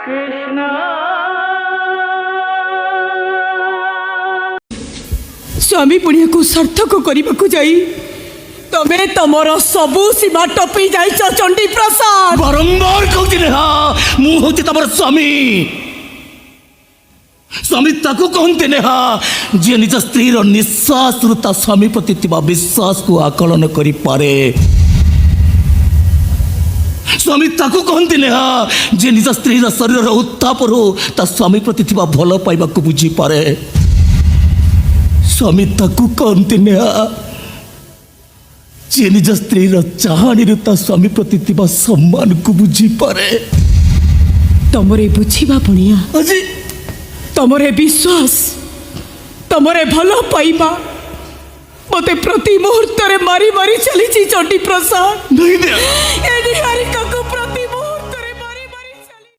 कृष्ण स्वामी पुण्य को सार्थक करने को जाई तमे तमर सबु सीमा टपी जाइछ चंडी प्रसाद। बारंबार कहती नेहा मु होती तमर स्वामी स्वामी ताकू कहते नेहा जे निज स्त्री निश्वास ता स्वामी प्रति थिबा विश्वास को आकलन करि पारे। स्वामी ताकू कहते नेहा जे निज स्त्री शरीर उत्ताप रो ता स्वामी प्रति थिबा भल पाइबा को बुझी पारे। स्वामी ताकू कहते नेहा जे निज स्त्री चाहाणी ता स्वामी प्रति थिबा सम्मान को बुझी पारे। तमरे बुझीबा पुनिया अजी तमरे विश्वास तमरे भल पाइबा मते प्रति मुहूर्त रे मारी मारी चली चंडी प्रसाद। नहीं